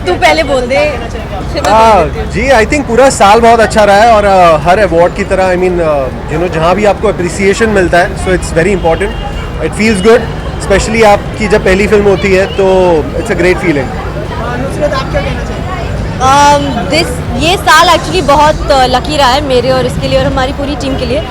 तू पहले बोल दे। जी आई थिंक पूरा साल बहुत अच्छा रहा है और हर अवार्ड की तरह आई मीन जहाँ भी आपको अप्रिसिएशन मिलता है so it's very important, it feels good, specially आपकी जब पहली फिल्म होती है तो it's a great feeling. Nusrat, आप क्या कहना चाहेंगे? ये साल एक्चुअली बहुत लकी रहा है मेरे और इसके लिए और हमारी पूरी टीम के लिए,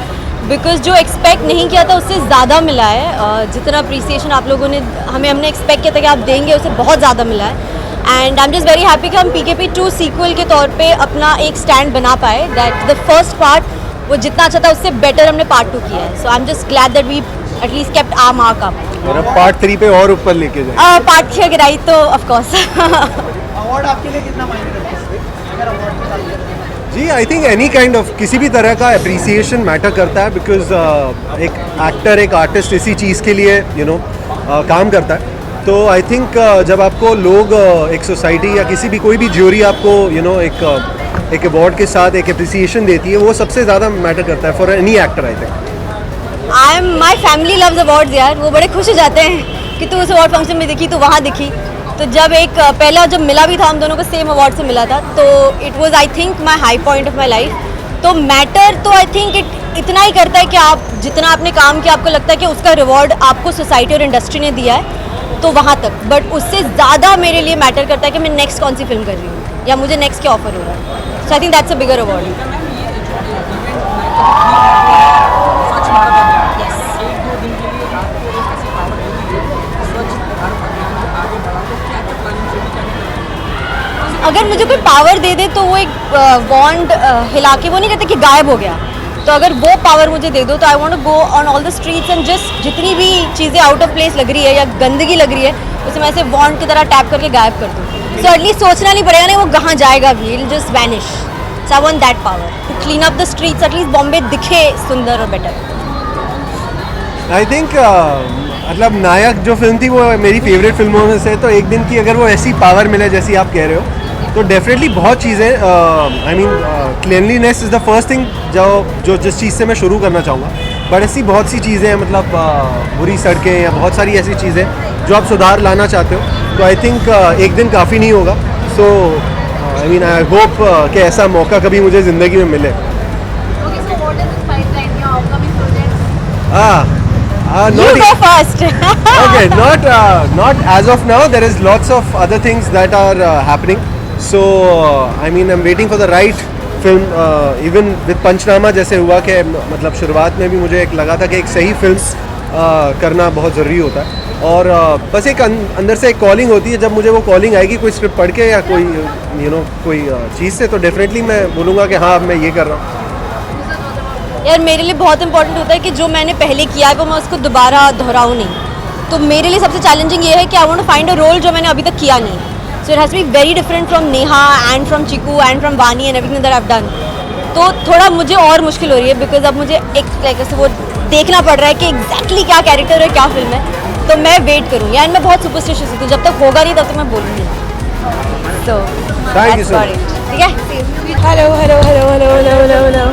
बिकॉज जो एक्सपेक्ट नहीं किया था उससे ज़्यादा मिला है। जितना अप्रिसिएशन आप लोगों ने हमने एक्सपेक्ट किया था कि आप देंगे उससे बहुत ज़्यादा मिला है। And I am just very happy कि हम PKP 2 सीक्वल के तौर पे अपना एक स्टैंड बना पाए, दैट द फर्स्ट पार्ट वो जितना अच्छा था उससे बेटर हमने पार्ट 2 किया है। So I am just glad that we at least kept our mark up. और अब पार्ट 3 पे और ऊपर लेके जाए। पार्ट 3 अगर आई तो ऑफ कोर्स। अवार्ड आपके लिए कितना मायने रखता है अगर अवार्ड की बात करें? जी I think any kind of किसी भी तरह का अप्रिसिएशन मैटर करता है, बिकॉज एक एक्टर एक आर्टिस्ट इसी चीज़ के लिए काम करता है। तो आई थिंक जब आपको लोग एक सोसाइटी या किसी भी कोई भी ज्यूरी आपको एक अवार्ड के साथ एक अप्रिसिएशन देती है, वो सबसे ज़्यादा मैटर करता है for any actor I think. My family loves awards यार, वो बड़े खुश हो जाते हैं कि तू उस अवार्ड फंक्शन में दिखी, तू वहाँ दिखी। तो जब पहला जब मिला भी था हम दोनों को सेम अवार्ड से मिला था, तो it was I think my high point of my life. तो मैटर तो आई थिंक इतना ही करता है कि आप जितना आपने काम किया आपको लगता है कि उसका रिवॉर्ड आपको सोसाइटी और इंडस्ट्री ने दिया है, तो वहाँ तक। बट उससे ज़्यादा मेरे लिए मैटर करता है कि मैं नेक्स्ट कौन सी फिल्म कर रही हूँ या मुझे नेक्स्ट क्या ऑफर हो रहा है। So I think that's a bigger award. अगर मुझे कोई पावर दे दे तो वो एक वॉन्ड हिला के, वो नहीं कहते कि गायब हो गया, तो अगर वो पावर मुझे दे दो तो I want to go on all the streets and just जितनी भी चीज़ें आउट ऑफ प्लेस लग रही है या गंदगी लग रही है उसे मैं ऐसे वॉन्ड की तरह टैप करके गायब कर दूँ। सो एटलीस्ट सोचना नहीं पड़ेगा ना वो कहाँ जाएगा भी, it just vanish. So I want that power to clean up the streets, at least Bombay दिखे सुंदर और बेटर। आई थिंक मतलब नायक जो फिल्म थी वो मेरी फेवरेट फिल्मों में से, तो एक दिन की अगर वो ऐसी पावर मिले जैसी आप कह रहे हो तो डेफिनेटली बहुत चीज़ें I mean cleanliness is the first thing जो जिस चीज़ से मैं शुरू करना चाहूँगा। बट ऐसी बहुत सी चीज़ें हैं, मतलब बुरी सड़कें या बहुत सारी ऐसी चीज़ें जो आप सुधार लाना चाहते हो, तो आई थिंक एक दिन काफ़ी नहीं होगा। सो आई मीन आई होप कि ऐसा मौका कभी मुझे ज़िंदगी में मिले। You go first. Okay, not as of now. There is lots of other things that are happening. So I mean I'm waiting for the right film. Even with पंचनामा जैसे हुआ कि मतलब शुरुआत में भी मुझे एक लगा था कि एक सही फिल्म करना बहुत ज़रूरी होता है, और बस एक अंदर से एक कॉलिंग होती है। जब मुझे वो कॉलिंग आएगी कोई स्क्रिप्ट पढ़ के या कोई कोई चीज़ से, तो डेफिनेटली मैं बोलूँगा कि हाँ अब मैं ये कर रहा हूँ। यार मेरे लिए बहुत इंपॉर्टेंट होता है कि जो मैंने पहले किया है वो मैं उसको दोबारा दोहराऊँ नहीं। तो मेरे लिए सबसे चैलेंजिंग ये है कि I want to find a role जो मैंने अभी तक किया नहीं। So it has to be very different from Neha and from Chiku and from Vani and everything that I have done. तो थोड़ा मुझे और मुश्किल हो रही है, बिकॉज अब मुझे एक लाइक वो देखना पड़ रहा है कि एग्जैक्टली क्या कैरेक्टर है, क्या फिल्म है। तो मैं वेट करूँ यार, मैं बहुत सुपरस्टिशियस हूँ, जब तक होगा नहीं तब तक मैं बोलूँगी। तो थैंक यू सो मच। ठीक है। Hello hello hello hello hello hello hello.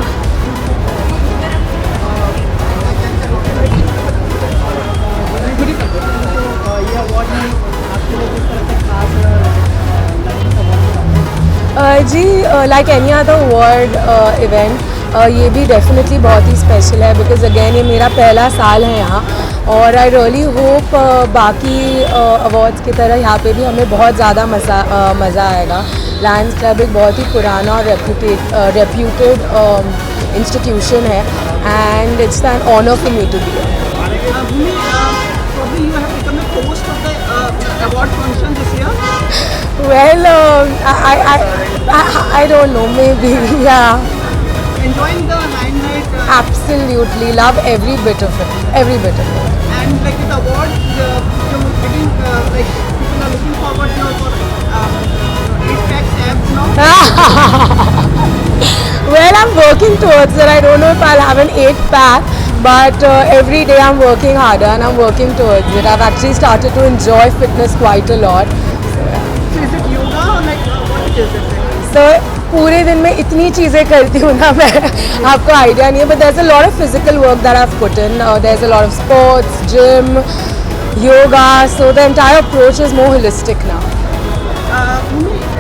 जी like any other award event ये भी डेफिनेटली बहुत ही स्पेशल है, बिकॉज अगेन ये मेरा पहला साल है यहाँ, और आई रियली होप बाकी अवार्ड्स की तरह यहाँ पे भी हमें बहुत ज़्यादा मज़ा आएगा। लायंस क्लब एक बहुत ही पुराना और रेप्यूटेड इंस्टीट्यूशन है, and it's an honour for me to be. Well, I don't know, maybe, yeah. Enjoying the limelight. Absolutely, love every bit of it, every bit of it. And like with awards, you're getting like people are looking forward to for 8 packs abs now. Well, I'm working towards it. I don't know if I'll have an 8-pack, but every day I'm working harder and I'm working towards it. I've actually started to enjoy fitness quite a lot. So is it yoga or like what is it? So पूरे दिन में इतनी चीज़ें करती हूँ ना मैं, आपको आइडिया नहीं है, but there's a lot of physical work that I've put in. There's a lot of sports, gym, yoga, so the entire approach is more holistic now.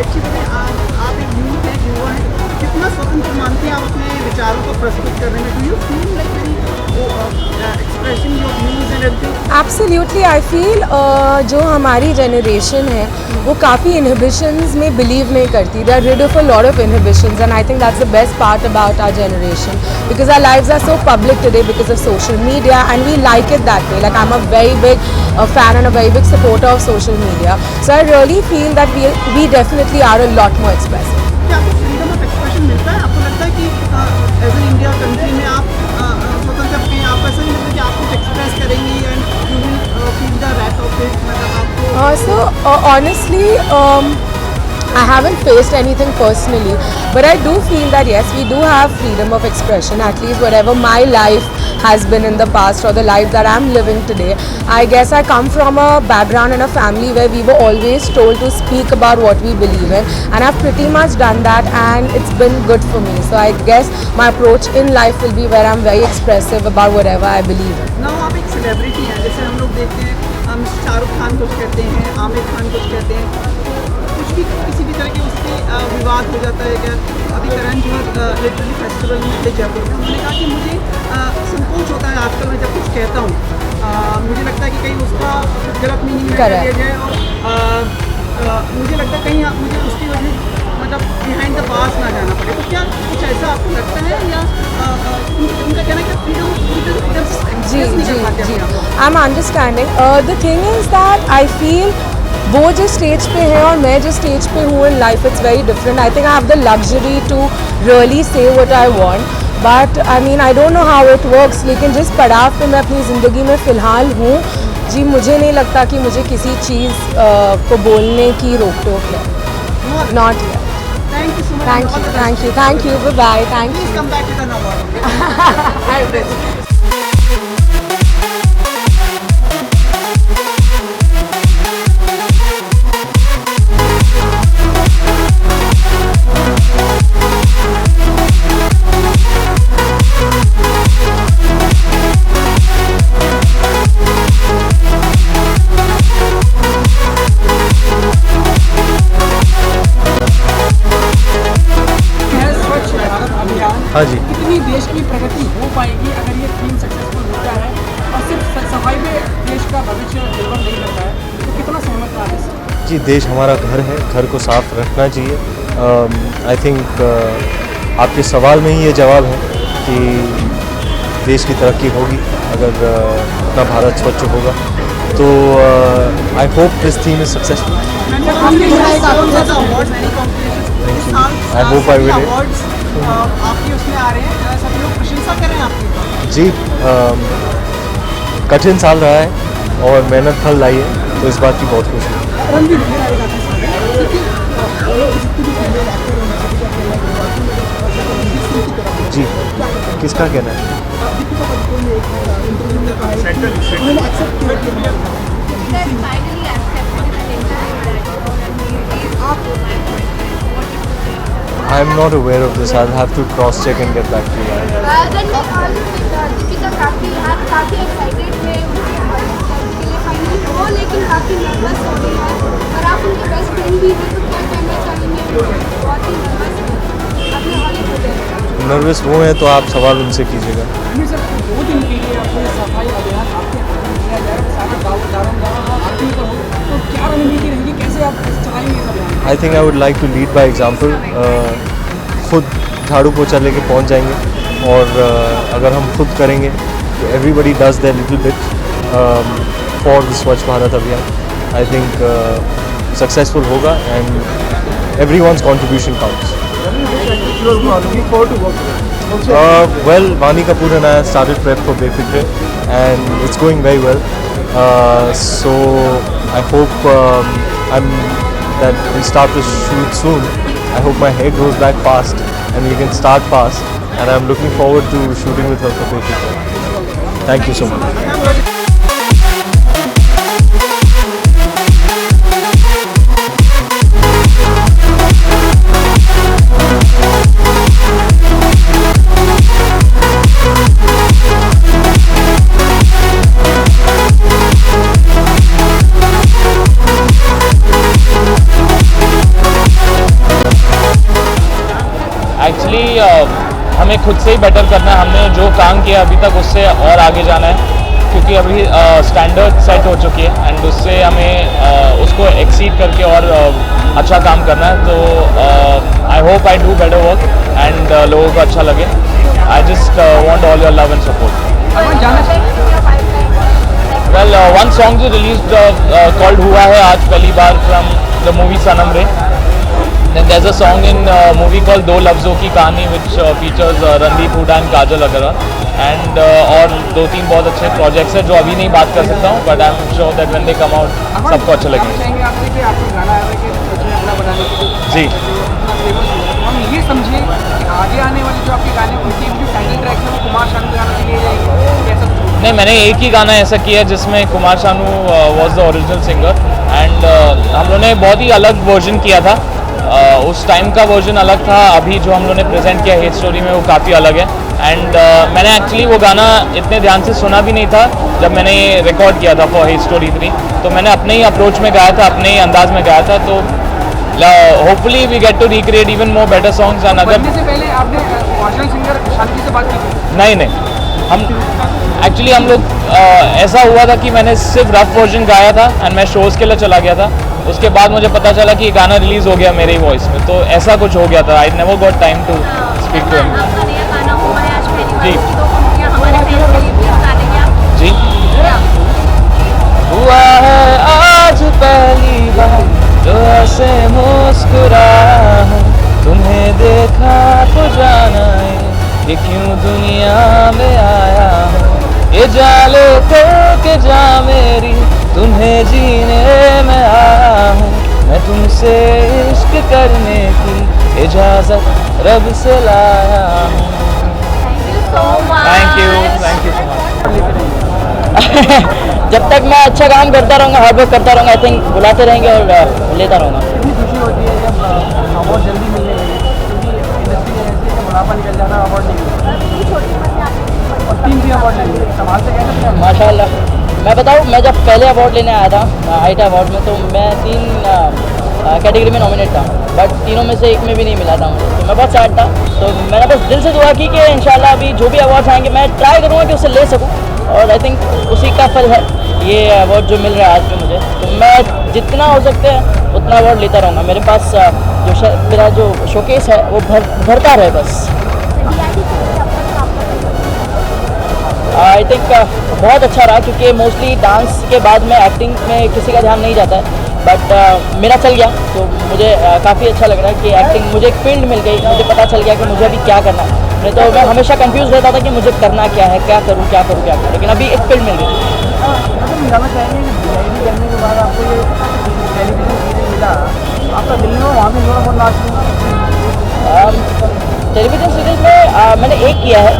अच्छी तरह आप एक यूथ है, युवा है, कितना स्वतंत्र मानते हैं आप अपने विचारों को प्रस्तुत करने में? Do you feel like expressing your views and everything? Absolutely I feel जो हमारी जनरेशन है वो काफ़ी इनहिबिशंस में बिलीव नहीं करती. They are rid of a lot of inhibitions and I think that's the best part about our generation because our lives are so public today because of social media and we like it that way. Like I am a very big fan and a very big supporter of social media. So I really feel that we definitely are a lot more expressive. क्या आपको freedom of expression मिलता है? आपको लगता है कि as an India country में आप स्वतंत्र हैं, आपको ऐसा नहीं लगता कि आप कुछ एक्सप्रेस करेंगी and you will feel the rat of it? मतलब आपको Honestly, I haven't faced anything personally, but I do feel that yes, we do have freedom of expression, at least whatever my life has been in the past or the life that I'm living today. I guess I come from a background and a family where we were always told to speak about what we believe in, and I've pretty much done that and it's been good for me. So I guess my approach in life will be where I'm very expressive about whatever I believe in. ना आप एक celebrity हैं, जैसे हम लोग देखते हैं, हम शाहरुख खान कुछ कहते हैं, आमिर खान कुछ कहते हैं, कुछ भी किसी भी तरह के उसके विवाद हो जाता है. क्या अभी करण जौहर लिटरेली फेस्टिवल में थे जयपुर में, उन्होंने कहा कि मुझे संकोच होता है आजकल मैं जब कुछ कहता हूँ, मुझे लगता है कि कहीं उसका गलत मीनिंग ना लिया जाए और मुझे लगता है कहीं मुझे उसकी वजह मतलब बिहाइंड द बार्स ना जाना पड़े. तो क्या कुछ ऐसा आपको लगता है या उनका कहना है कि फ्रीडम जी जी जी I am understanding. The thing is that I feel वो जिस स्टेज पे है और मैं जिस स्टेज पे हूँ in life it's very different. I think I have the luxury to really say what I want, but I mean I don't know how it works. लेकिन जिस पड़ाव पे मैं अपनी ज़िंदगी में फ़िलहाल हूँ जी, मुझे नहीं लगता कि मुझे किसी चीज़ को बोलने की रोक टोक है. Not here. Thank you so much. Thank you, thank you, thank you. Bye bye. Thank Please you. come back with an award. I will. हाँ जी. कितनी देश की प्रगति हो पाएगी अगर ये थीम सक्सेसफुल होता है और सिर्फ सफाई में देश का भविष्य निर्भर नहीं करता है, तो कितना सहमत था इससे? जी, देश हमारा घर है, घर को साफ रखना चाहिए. आई थिंक आपके सवाल में ही ये जवाब है कि देश की तरक्की होगी अगर अपना भारत स्वच्छ होगा. तो I hope this theme is successful. I hope I will. आपकी उसमें आ रहे हैं, सभी लोग प्रशंसा कर रहे हैं आपकी. जी, कठिन साल रहा है और मेहनत फल लाई है, तो इस बात की बहुत खुशी है. रणवीर मेरा एक आखिरी सवाल है. जी, किसका कहना है? I am not aware of this. I'll have to cross check and get back to you. Deepika काफ़ी एक्साइटेड थे के लिए फाइनल हो, लेकिन काफ़ी नर्वस हो रही है और आप उनके बेस्ट फ्रेंड भी थे, तो क्या कहना चाहेंगे? बहुत ही नर्वस है अपने हॉलीवुड. नर्वस वो हैं तो आप सवाल उनसे कीजिएगा. सर 2 दिन के लिए आपको सफाई अभियान आपके हाथ में दिया जाए, सारे गाँव आदमी पर हो, तो क्या रणनीति रहेगी, कैसे आप चलाएंगे इस अभियान? I think I would like to lead by example. खुद झाड़ू पोछा लेके पहुंच जाएंगे और अगर हम खुद करेंगे तो everybody does their little bit for the Swachh Bharat Abhiyan. I think successful होगा and everyone's contribution counts. Well, Vani Kapoor and I started prep for Befikre and it's going very well. So I hope that we start the shoot soon. I hope my hair grows back fast and we can start fast. And I'm looking forward to shooting with her for Befikre. Thank you so much. हमें खुद से ही better करना है, हमने जो काम किया अभी तक उससे और आगे जाना है, क्योंकि अभी स्टैंडर्ड सेट हो चुकी है एंड उससे हमें उसको एक्सीड करके और अच्छा काम करना है. तो I hope I do better work and लोगों को अच्छा लगे. I just want all your love and support. Well one song जो रिलीज कॉल्ड हुआ है आज पहली बार फ्रॉम द मूवी सनम रे. Then there's a song in movie called दो लफ्ज़ों की कहानी which features Randeep Hooda and Kajal Aggarwal and और 2-3 बहुत अच्छे प्रोजेक्ट्स हैं जो अभी नहीं बात कर सकता हूँ, but I am sure that when they come out सबको अच्छा लगेगा. जी, हम ये समझे कि आगे आने वाले जो आपके गाने उनके जो टाइटल ट्रैक है वो कुमार शानू गाने के लिए जाएंगे, कैसा? नहीं, मैंने एक ही गाना ऐसा किया है जिसमें Kumar Sanu was the original singer and हम लोगों ने बहुत ही अलग वर्जन किया था. उस टाइम का वर्जन अलग था, अभी जो हम लोगों ने प्रेजेंट किया हेट स्टोरी में वो काफ़ी अलग है. एंड मैंने एक्चुअली वो गाना इतने ध्यान से सुना भी नहीं था जब मैंने ये रिकॉर्ड किया था फॉर हेट स्टोरी 3. तो मैंने अपने ही अप्रोच में गाया था, अपने ही अंदाज में गाया था. तो hopefully we get to recreate even more better songs. And अगर बनने से पहले आपने ओरिजिनल सिंगर शानू जी से बात की थी? नहीं, हम लोग ऐसा हुआ था कि मैंने सिर्फ रफ वर्जन गाया था एंड मैं शोज़ के लिए चला गया था. उसके बाद मुझे पता चला कि ये गाना रिलीज़ हो गया मेरे ही वॉइस में, तो ऐसा कुछ हो गया था. I never got time to speak to him. जी जी, हुआ है आज पहली बार जो ऐसे मुस्कुरा हूँ, तुम्हें देखा तो जाना है कि क्यों दुनिया में आया हूँ. ये जाले तो के जा मेरी तुम्हें जीने में आया हूँ, मैं तुमसे इश्क करने की इजाज़त रब से लाया हूँ. Thank you so much. जब तक मैं अच्छा काम करता रहूँगा, हार्ड वर्क करता रहूँगा, आई थिंक बुलाते रहेंगे और लेता रहूँगा. कितनी खुशी होती है जब अवार्ड जल्दी मिलने लगे, क्योंकि इंडस्ट्री में ऐसे कि बुढ़ापा निकल जाना अवार्ड नहीं मिलता, और 3 अवार्ड ले लिए. समाज से कैसे? माशाल्लाह. मैं बताऊँ, मैं जब पहले अवार्ड लेने आया था आईटा अवार्ड में, तो मैं 3 कैटेगरी में नॉमिनेट था, बट तीनों में से एक में भी नहीं मिला था मुझे. तो मैं बहुत सैड था. तो मैंने बस दिल से दुआ की कि इंशाल्लाह अभी जो भी अवार्ड्स आएंगे मैं ट्राई करूँगा कि उसे ले सकूँ, और आई थिंक उसी का फल है ये अवार्ड जो मिल रहा है आज में मुझे. तो मैं जितना हो सकता है उतना अवार्ड लेता रहूँगा. मेरे पास मेरा जो शोकेस है वो भरता रहे बस. आई थिंक बहुत अच्छा रहा, क्योंकि मोस्टली डांस के बाद में एक्टिंग में किसी का ध्यान नहीं जाता है, बट मेरा चल गया. तो मुझे काफ़ी अच्छा लग रहा है कि एक्टिंग मुझे एक फील्ड मिल गई. मुझे पता चल गया कि मुझे अभी क्या करना है. नहीं तो मैं हमेशा कंफ्यूज रहता था कि मुझे करना क्या है, क्या करूँ, लेकिन अभी एक फील्ड मिल गई. मिलाना चाहेंगे कि DID करने के बाद आपको ये टेलीविजन सीरीज मिला, आपका दिल में वहाँ भी थोड़ा बहुत लास्ट टेलीविज़न सीरीज़ में मैंने एक किया है,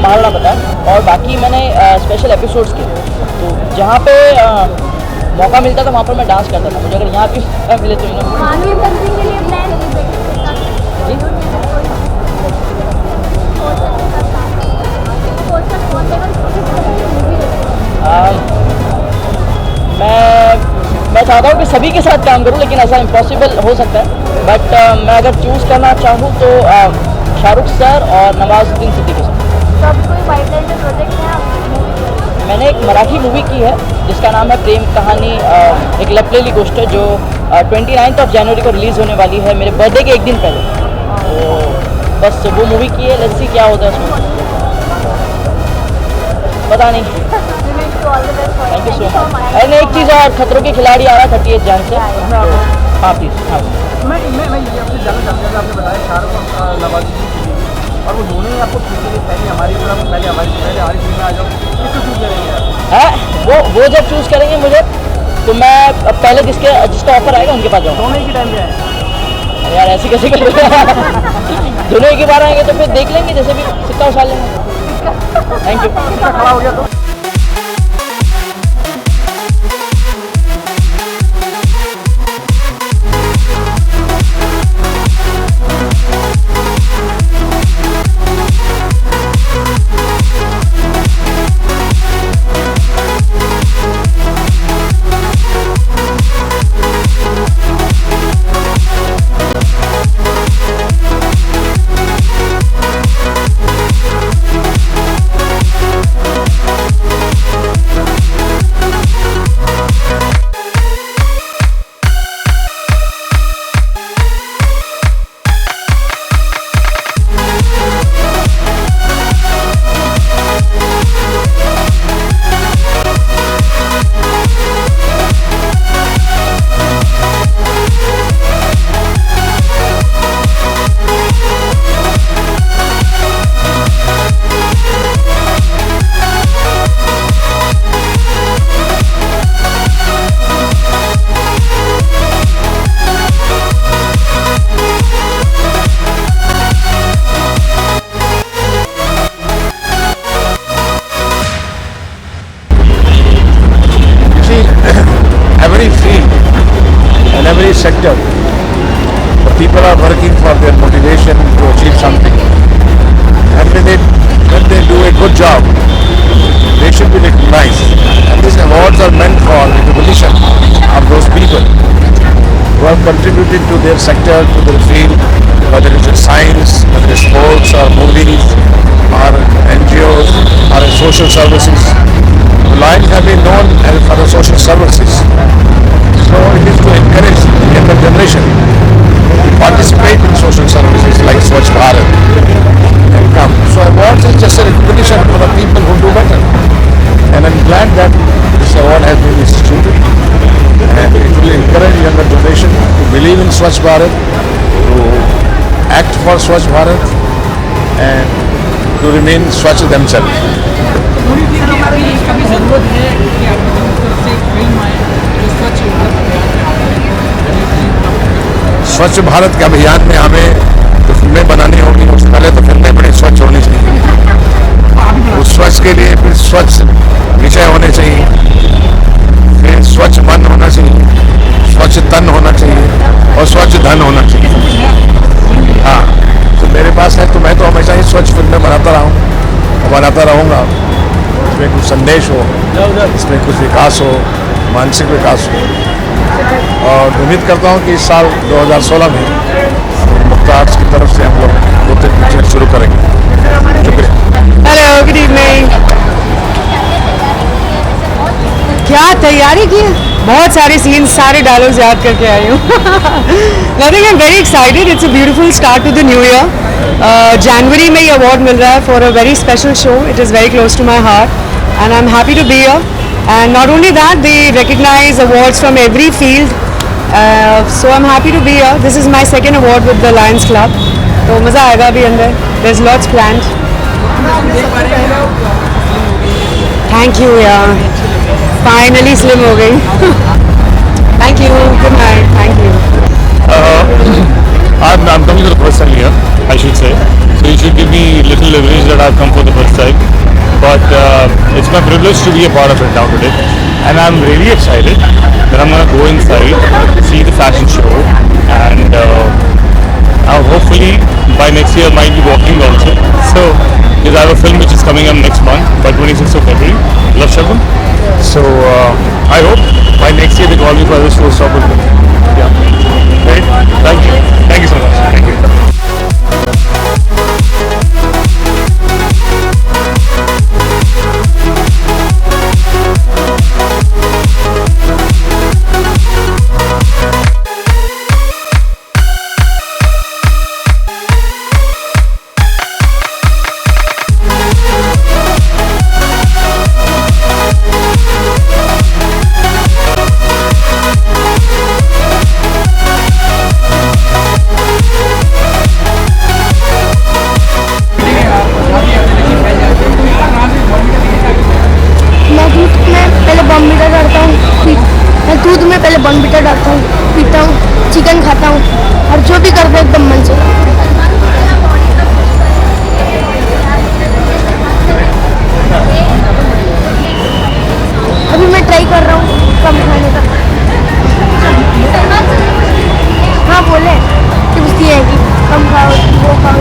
महाराणा प्रताप, और बाकी मैंने स्पेशल एपिसोड्स किए. तो जहाँ पे मौका मिलता था वहाँ पर मैं डांस करता था. मुझे अगर यहाँ पे मिले तो मैं चाहता हूँ कि सभी के साथ काम करूँ, लेकिन ऐसा इम्पॉसिबल हो सकता है. बट मैं अगर चूज़ करना चाहूँ तो शाहरुख सर और नवाजुद्दीन सिद्दीकी सर. मैंने एक मराठी मूवी की है जिसका नाम है प्रेम कहानी, एक लपलेली गोष्ट है, जो 29 जनवरी को रिलीज़ होने वाली है, मेरे बर्थडे के एक दिन पहले. तो बस वो मूवी की है, लेट्स सी क्या होता है उसमें, पता नहीं. Thank you so much. अरे एक चीज़ और, खतरों के खिलाड़ी आ रहा है 38 जन से. हाँ प्लीज़. हाँ, मैं ये आपसे जानना चाहता हूँ, आपने बताया शाहरुख और नवाजुद्दीन सिद्दीकी, और वो दोनों ही आपको खींचे कि पहले हमारी फिल्म में आ जाओ, किसको चूज़ करेंगे आप? वो जब चूज़ करेंगे मुझे, तो मैं पहले जिसका ऑफर आएगा उनके पास जाऊँगा. दोनों ही के टाइम पे आए? अरे यार ऐसी कैसे कर दोनों एक ही बार आएंगे तो फिर देख लेंगे, जैसे भी सिक्का उछाल लेंगे. Thank you. खड़ा हो गया तो sector, the people are working for their motivation to achieve something. And when they do a good job, they should be recognized. And these awards are meant for recognition of those people who have contributed to their sector, to their field, whether it's in science, whether it's sports or movies or NGOs or in social services. The Lions have been known as for the social services. So it is to encourage the younger generation to participate in social services like Swachh Bharat and come. So awards is just a recognition for the people who do better. And I'm glad that this award has been instituted, and it will encourage younger generation to believe in Swachh Bharat, to act for Swachh Bharat and to remain Swachh themselves. हमारे देश का भी ज़रूरत है कि आपकी तरफ से एक फिल्म आए जो स्वच्छ भारत अभियान। स्वच्छ भारत के अभियान में हमें जो फिल्में बनानी होगी उससे पहले तो फिल्में बड़ी स्वच्छ होनी चाहिए। उस स्वच्छ के लिए फिर स्वच्छ विषय होने चाहिए, फिर स्वच्छ मन होना चाहिए, स्वच्छ तन होना चाहिए और स्वच्छ धन होना चाहिए। हाँ, तो मेरे पास है तो मैं तो हमेशा ही स्वच्छ फिल्में बनाता रहा हूँ और बनाता रहूँगा। इसमें कुछ संदेश हो, इसमें कुछ विकास हो, मानसिक विकास हो। और उम्मीद करता हूँ कि इस साल 2016 में मुक्ता आर्ट्स की तरफ से हम लोग 2-3 पिक्चर शुरू करेंगे। शुक्रिया। Hello, good evening. क्या तैयारी की है? बहुत सारे सीन्स, सारे डायलॉग्स याद करके आई हूँ। Nothing, I am very excited. It's a beautiful start to the new year. जनवरी में ये अवार्ड मिल रहा है for a very special show. It is very close to my heart and I am happy to be here. And not only that, they recognize awards from every field. So I'm happy to be here. This is my second award with the Lions Club. तो मज़ा आएगा अभी अंदर. There's lots planned. Thank you यार. Finally slim हो गई. Thank you. Good night. Thank you. I'm coming for the first time here, I should say. So you should give me little leverage that I've come for the first time. But it's my privilege to be a part of it now today, and I'm really excited that I'm going to go inside, see the fashion show, and hopefully by next year I might be walking also. So because I have a film which is coming up next month, by 26th of February, Love Shagun. So I hope by next year they call me for the showstopper. Yeah, great. Thank you so much. Thank you. दूध में पहले Bournvita डालता हूँ, पीता हूँ, chicken खाता हूँ और जो भी करता हूँ एकदम मन से। अभी मैं ट्राई कर रहा हूँ कम खाने का। हाँ बोले टिप्स दिए हैं कि कम खाओ, वो खाओ।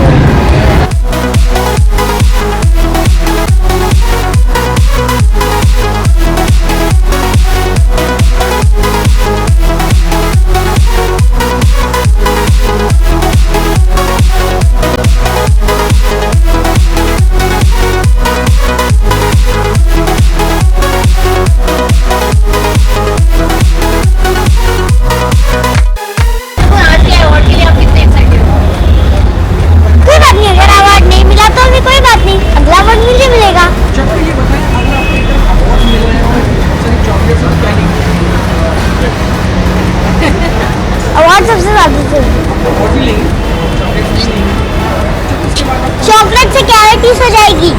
चॉकलेट से कैविटीज हो जाएगी,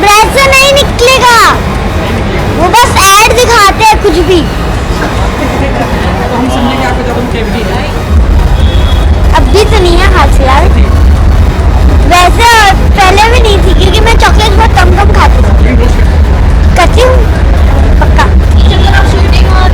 ब्रेड से नहीं निकलेगा, वो बस ऐड दिखाते हैं कुछ भी। तो हम समझे कि आपका जब कैविटी है अभी तो नहीं है हाल फिलहाल, वैसे पहले भी नहीं थी क्योंकि मैं चॉकलेट बहुत कम खाती हूँ, पक्का। जब आप शूटिंग और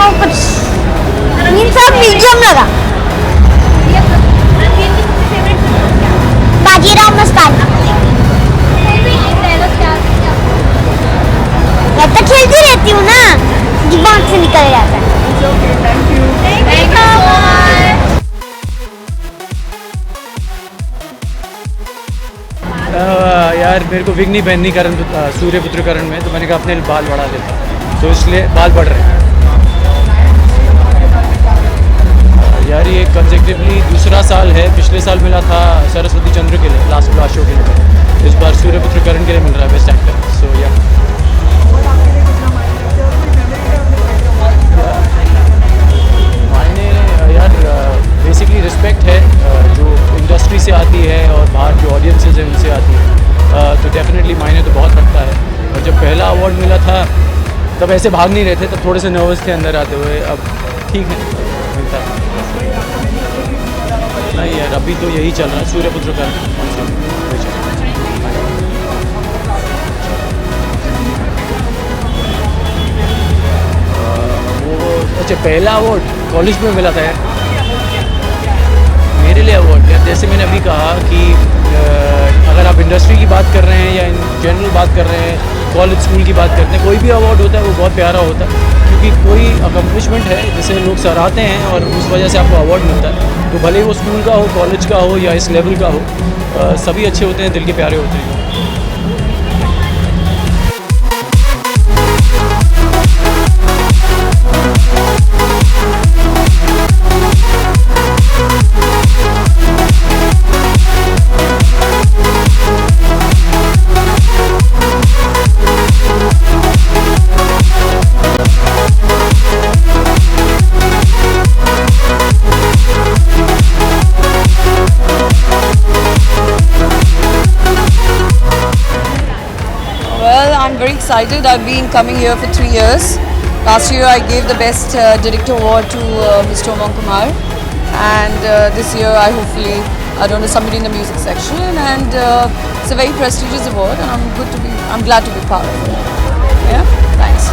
हाँ कुछ मीन सब मीडियम लगा। बाजीराव मस्तानी। मैं तो खेलती रहती हूँ ना, दिमाग से निकल जाता है। यार मेरे को विग नहीं पहननी करण सूर्यपुत्र करण में, तो मैंने कहा अपने बाल बढ़ा देता, तो इसलिए बाल बढ़ रहे हैं। यार ये कंसेक्टिवली दूसरा साल है, पिछले साल मिला था सरस्वती चंद्र के लिए लास्ट शो के लिए, इस बार सूर्यपुत्र करण के लिए मिल रहा है बेस्ट एक्टर। सो या मायने यार बेसिकली रिस्पेक्ट है जो इंडस्ट्री से आती है और बाहर जो ऑडियंसेस हैं उनसे आती है, तो डेफिनेटली मायने तो बहुत रखता है। और जब पहला अवार्ड मिला था तब ऐसे भाग नहीं रहे थे, तब थोड़े से नर्वस थे अंदर आते हुए, अब ठीक है मिलता है। नहीं यार अभी तो यही चल रहा है सूर्यपुत्र का। वो अच्छा पहला अवार्ड कॉलेज में मिला था यार मेरे लिए अवार्ड। यार जैसे मैंने अभी कहा कि अगर आप इंडस्ट्री की बात कर रहे हैं या इन जनरल बात कर रहे हैं, कॉलेज स्कूल की बात करते हैं, कोई भी अवार्ड होता है वो बहुत प्यारा होता है, क्योंकि कोई अकम्पलिशमेंट है जिसे लोग सराहते हैं और उस वजह से आपको अवार्ड मिलता है। तो भले वो स्कूल का हो, कॉलेज का हो या इस लेवल का हो, सभी अच्छे होते हैं, दिल के प्यारे होते हैं। I'm very excited. I've been coming here for 3 years. Last year I gave the best director award to Mr. Umang Kumar, and this year I hopefully don't know, somebody in the music section, and it's a very prestigious award, and I'm glad to be part of it. Yeah, thanks.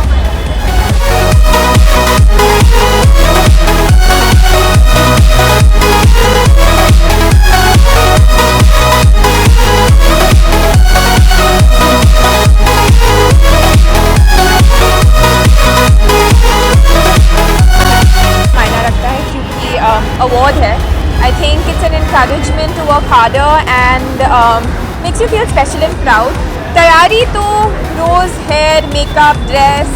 award है. I think it's an encouragement to work harder and makes you feel special and proud. तैयारी तो रोज hair makeup dress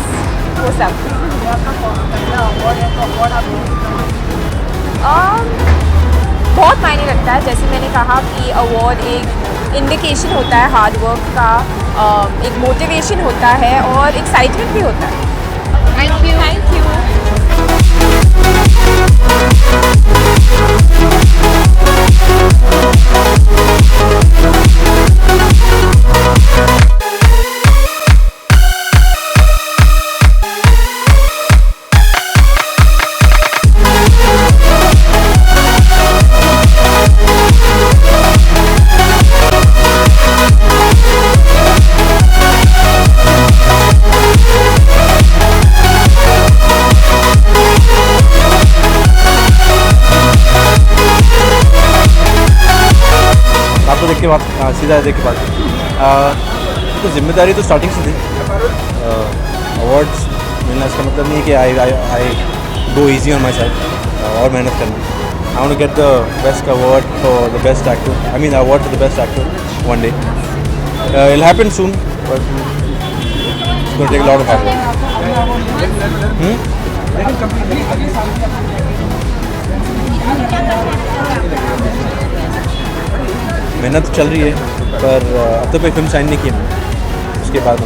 वो सब। बहुत मायने रखता है, जैसे मैंने कहा कि अवार्ड एक इंडिकेशन होता है हार्ड वर्क का, एक मोटिवेशन होता है और एक्साइटमेंट भी होता है। Thank you. Thank you. आपको देख के बात सीधा देख के बात तो जिम्मेदारी तो स्टार्टिंग से थी। अवार्ड्स मिलना इसका मतलब नहीं है कि I go easy on myself और मेहनत करना। I want to get the best award for the best actor, I mean award for the best actor one day. It happen soon but it's gonna take a lot of hard मेहनत चल रही है, पर अब तो कोई film sign नहीं की मैंने, उसके बाद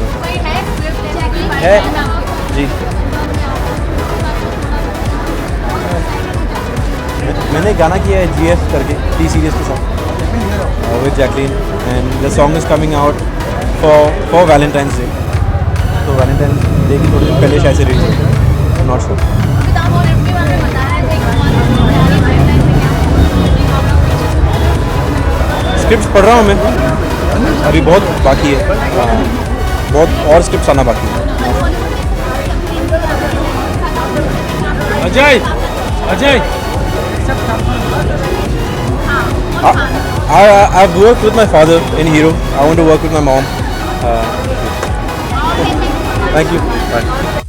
है जी। मैंने गाना किया है GF करके टी सीरीज के साथ with Jacqueline, and the song is coming out for Valentine's day. तो वैलेंटाइंस डे की थोड़ी दिन पहले शायद से रिलीज है, नॉट श्योर। स्क्रिप्ट पढ़ रहा हूँ मैं, अभी बहुत बाकी है, बहुत और स्क्रिप्ट्स आना बाकी है। Ajay Ajay I've worked with my father in Hero. I want to work with my mom. Thank you. Bye.